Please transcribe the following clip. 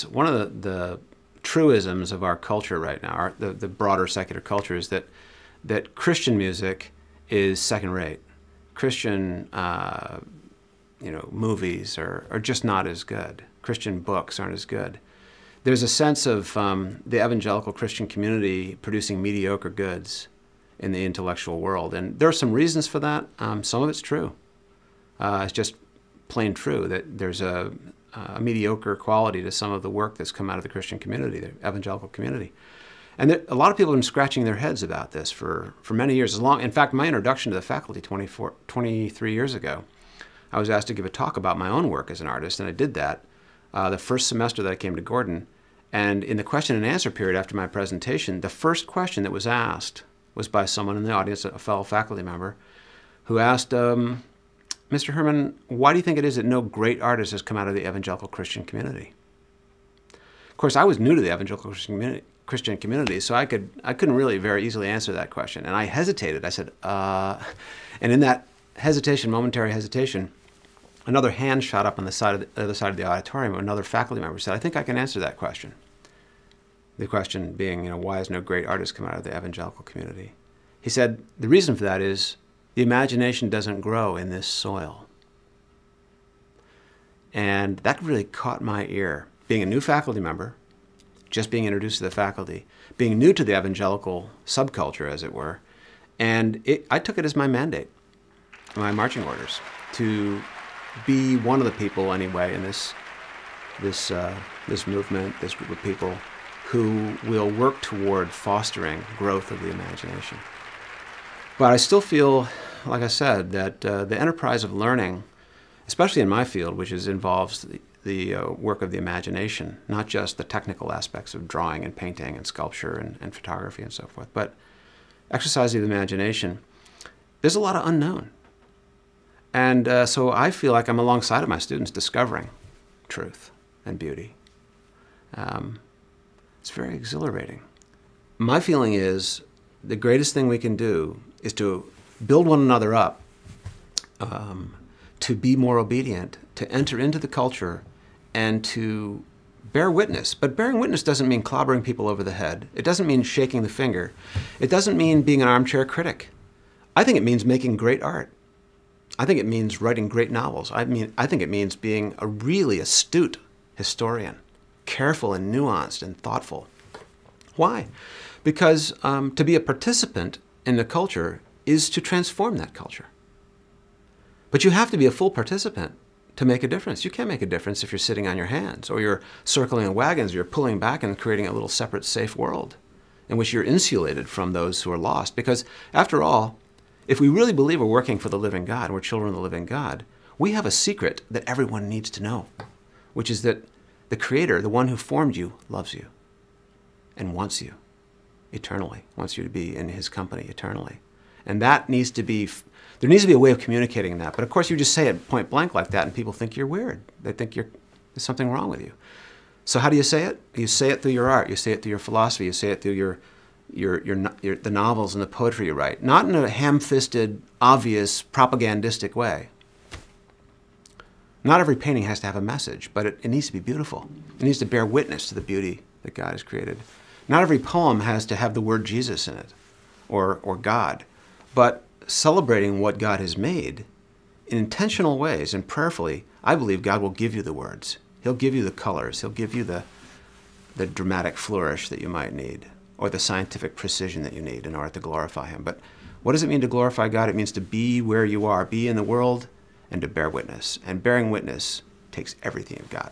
One of the truisms of our culture right now, the broader secular culture, is that Christian music is second-rate. Christian movies are just not as good. Christian books aren't as good. There's a sense of the evangelical Christian community producing mediocre goods in the intellectual world. And there are some reasons for that. Some of it's true. It's just plain true that there's a mediocre quality to some of the work that's come out of the Christian community, the evangelical community. And a lot of people have been scratching their heads about this for many years. In fact, my introduction to the faculty 23 years ago, I was asked to give a talk about my own work as an artist, and I did that the first semester that I came to Gordon. And in the question and answer period after my presentation, the first question that was asked was by someone in the audience, a fellow faculty member, who asked, Mr. Herman, why do you think it is that no great artist has come out of the evangelical Christian community? Of course, I was new to the evangelical Christian community, so I couldn't really very easily answer that question. And I hesitated. I said, and in that hesitation, momentary hesitation, another hand shot up on the other side of the auditorium. Another faculty member said, I think I can answer that question. The question being, why has no great artist come out of the evangelical community? He said, the reason for that is the imagination doesn't grow in this soil. And that really caught my ear. Being a new faculty member, just being introduced to the faculty, being new to the evangelical subculture, as it were, and I took it as my mandate, my marching orders, to be one of the people anyway in this movement, this group of people who will work toward fostering growth of the imagination. But I still feel, like I said, that the enterprise of learning, especially in my field, which involves the work of the imagination, not just the technical aspects of drawing and painting and sculpture and photography and so forth, but exercise of the imagination, there's a lot of unknown. And so I feel like I'm alongside of my students discovering truth and beauty. It's very exhilarating. My feeling is the greatest thing we can do is to build one another up, to be more obedient, to enter into the culture, and to bear witness. But bearing witness doesn't mean clobbering people over the head. It doesn't mean shaking the finger. It doesn't mean being an armchair critic. I think it means making great art. I think it means writing great novels. I think it means being a really astute historian, careful and nuanced and thoughtful. Why? Because to be a participant in the culture is to transform that culture. But you have to be a full participant to make a difference. You can't make a difference if you're sitting on your hands, or you're circling wagons, or you're pulling back and creating a little separate, safe world in which you're insulated from those who are lost. Because after all, if we really believe we're working for the living God, we're children of the living God, we have a secret that everyone needs to know, which is that the Creator, the one who formed you, loves you and wants you eternally, wants you to be in His company eternally. And that needs to be, there needs to be a way of communicating that. But of course, you just say it point blank like that, and people think you're weird. They think there's something wrong with you. So how do you say it? You say it through your art. You say it through your philosophy. You say it through the novels and the poetry you write, not in a ham-fisted, obvious, propagandistic way. Not every painting has to have a message, but it needs to be beautiful. It needs to bear witness to the beauty that God has created. Not every poem has to have the word Jesus in it, or God, but celebrating what God has made in intentional ways and prayerfully, I believe God will give you the words. He'll give you the colors. He'll give you the dramatic flourish that you might need, or the scientific precision that you need in order to glorify Him. But what does it mean to glorify God? It means to be where you are, be in the world, and to bear witness. And bearing witness takes everything you've got.